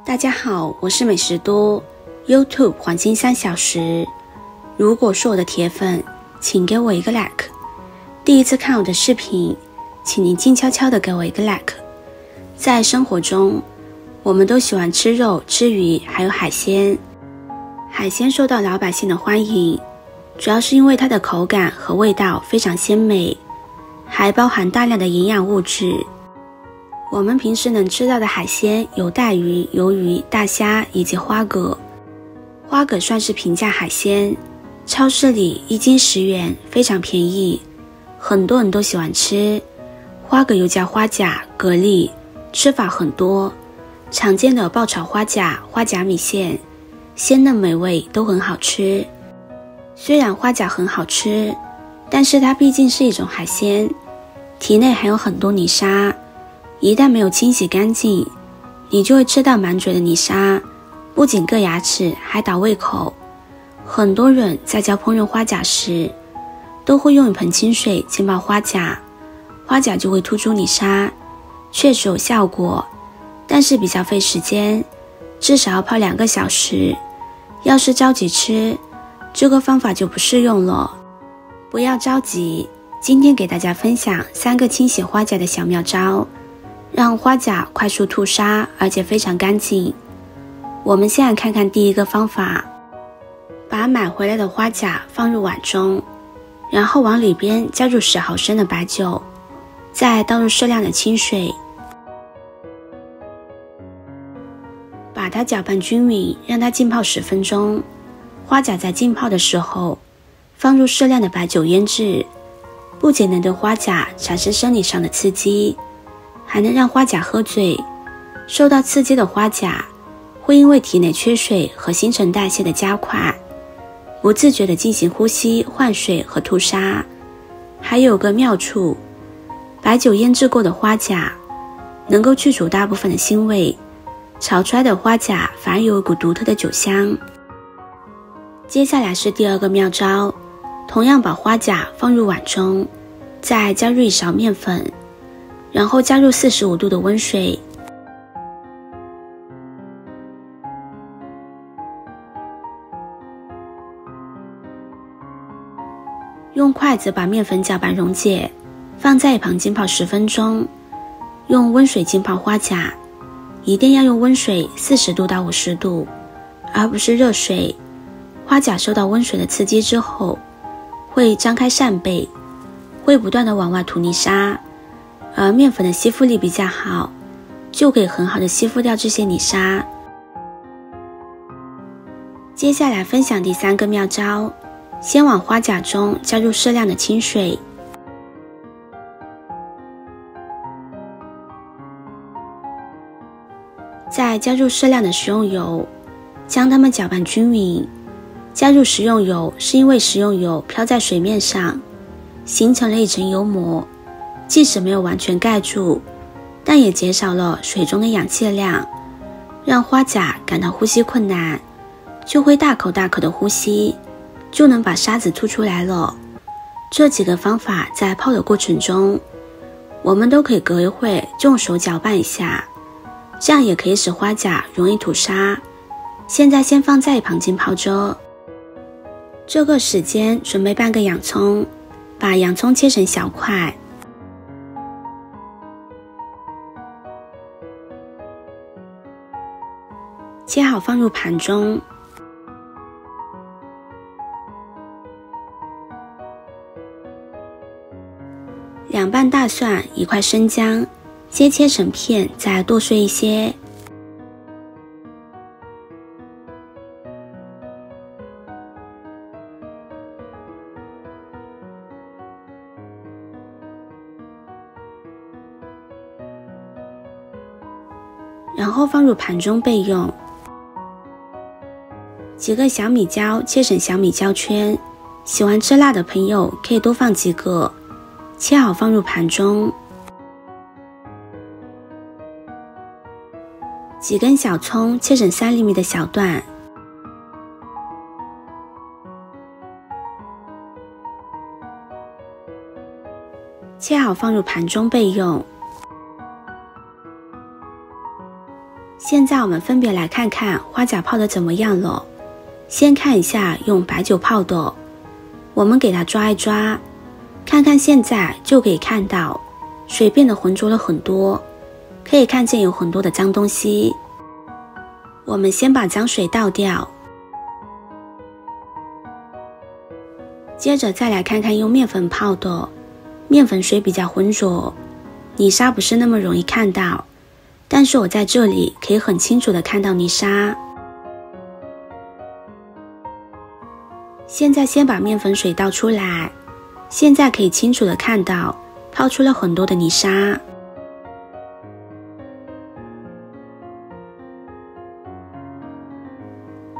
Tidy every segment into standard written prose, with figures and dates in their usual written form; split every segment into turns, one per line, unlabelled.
大家好，我是美食多 YouTube 黄金3小时。如果是我的铁粉，请给我一个 like。第一次看我的视频，请您静悄悄地给我一个 like。在生活中，我们都喜欢吃肉、吃鱼，还有海鲜。海鲜受到老百姓的欢迎，主要是因为它的口感和味道非常鲜美，还包含大量的营养物质。我们平时能吃到的海鲜有带鱼、鱿鱼、大虾以及花蛤。花蛤算是平价海鲜，超市里1斤10元，非常便宜，很多人都喜欢吃。花蛤又叫花甲、蛤蜊，吃法很多，常见的爆炒花甲、花甲米线，鲜嫩美味，都很好吃。虽然花甲很好吃，但是它毕竟是一种海鲜，体内含有很多泥沙，一旦没有清洗干净，你就会吃到满嘴的泥沙，不仅硌牙齿，还倒胃口。很多人在家烹饪花甲时，都会用一盆清水浸泡花甲，花甲就会吐出泥沙，确实有效果，但是比较费时间，至少要泡2个小时。要是着急吃，这个方法就不适用了。不要着急，今天给大家分享3个清洗花甲的小妙招，让花甲快速吐沙，而且非常干净。我们先来看看第一个方法，把买回来的花甲放入碗中，然后往里边加入10毫升的白酒，再倒入适量的清水，把它搅拌均匀，让它浸泡10分钟。花甲在浸泡的时候，放入适量的白酒腌制，不仅能对花甲产生生理上的刺激，还能让花甲喝醉。受到刺激的花甲会因为体内缺水和新陈代谢的加快，不自觉地进行呼吸、换水和吐沙。还有个妙处，白酒腌制过的花甲能够去除大部分的腥味，炒出来的花甲反而有一股独特的酒香。接下来是第2个妙招，同样把花甲放入碗中，再加入1勺面粉，然后加入45度的温水，用筷子把面粉搅拌溶解，放在一旁浸泡10分钟。用温水浸泡花甲，一定要用温水40度到50度，而不是热水。花甲受到温水的刺激之后，会张开扇贝，会不断地往外吐泥沙，而面粉的吸附力比较好，就可以很好的吸附掉这些泥沙。接下来分享第3个妙招，先往花甲中加入适量的清水，再加入适量的食用油，将它们搅拌均匀。加入食用油是因为食用油飘在水面上，形成了一层油膜，即使没有完全盖住，但也减少了水中的氧气量，让花甲感到呼吸困难，就会大口大口的呼吸，就能把沙子吐出来了。这几个方法在泡的过程中，我们都可以隔一会就用手搅拌一下，这样也可以使花甲容易吐沙。现在先放在一旁浸泡着。这个时间准备半个洋葱，把洋葱切成小块，切好放入盘中。2瓣大蒜，1块生姜，先切成片，再剁碎一些。然后放入盘中备用。几个小米椒切成小米椒圈，喜欢吃辣的朋友可以多放几个，切好放入盘中。几根小葱切成3厘米的小段，切好放入盘中备用。现在我们分别来看看花甲泡的怎么样了。先看一下用白酒泡的，我们给它抓一抓，看看现在就可以看到水变得浑浊了很多，可以看见有很多的脏东西。我们先把脏水倒掉，接着再来看看用面粉泡的，面粉水比较浑浊，泥沙不是那么容易看到，但是我在这里可以很清楚地看到泥沙。现在先把面粉水倒出来，现在可以清楚地看到泡出了很多的泥沙。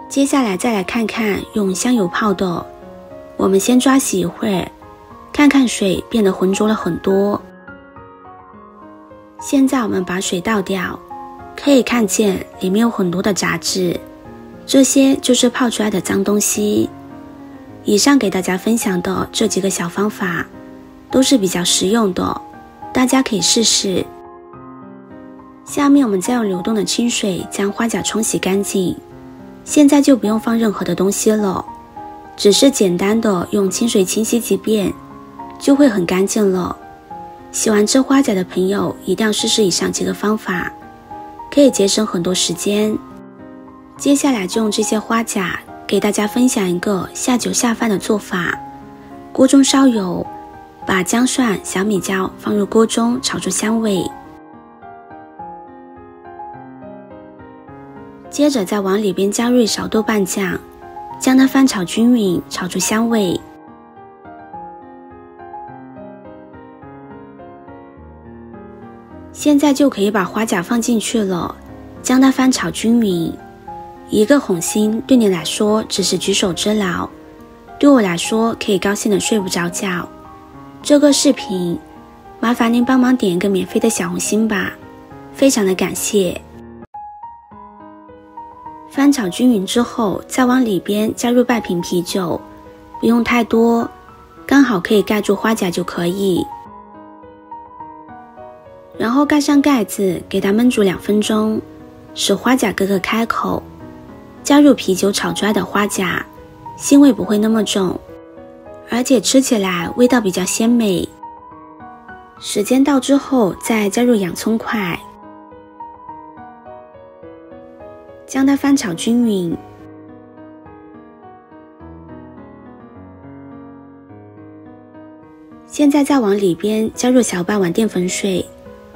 接下来再来看看用香油泡的，我们先抓洗一会儿，看看水变得浑浊了很多。现在我们把水倒掉，可以看见里面有很多的杂质，这些就是泡出来的脏东西。以上给大家分享的这几个小方法都是比较实用的，大家可以试试。下面我们再用流动的清水将花甲冲洗干净，现在就不用放任何的东西了，只是简单的用清水清洗几遍就会很干净了。喜欢吃花甲的朋友一定要试试以上几个方法，可以节省很多时间。接下来就用这些花甲给大家分享一个下酒下饭的做法。锅中烧油，把姜蒜、小米椒放入锅中炒出香味，接着再往里边加入一勺豆瓣酱，将它翻炒均匀，炒出香味。现在就可以把花甲放进去了，将它翻炒均匀。一个红心对你来说只是举手之劳，对我来说可以高兴的睡不着觉。这个视频麻烦您帮忙点一个免费的小红心吧，非常的感谢。翻炒均匀之后，再往里边加入半瓶啤酒，不用太多，刚好可以盖住花甲就可以。然后盖上盖子，给它焖煮2分钟，使花甲哥哥开口。加入啤酒炒出来的花甲，腥味不会那么重，而且吃起来味道比较鲜美。时间到之后，再加入洋葱块，将它翻炒均匀。现在再往里边加入小半碗淀粉水，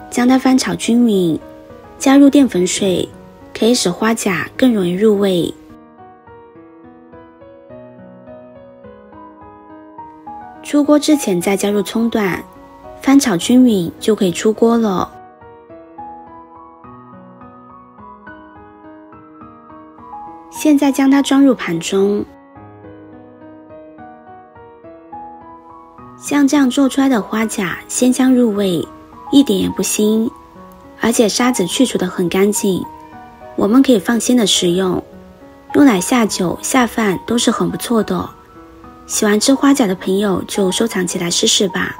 将它翻炒均匀。加入淀粉水可以使花甲更容易入味。出锅之前再加入葱段，翻炒均匀就可以出锅了。现在将它装入盘中。像这样做出来的花甲鲜香入味，一点也不腥，而且沙子去除得很干净，我们可以放心的食用，用来下酒下饭都是很不错的。喜欢吃花甲的朋友就收藏起来试试吧。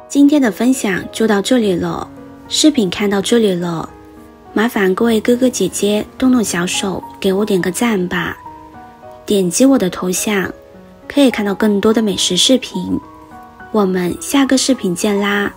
今天的分享就到这里了，视频看到这里了，麻烦各位哥哥姐姐动动小手给我点个赞吧，点击我的头像可以看到更多的美食视频。我们下个视频见啦！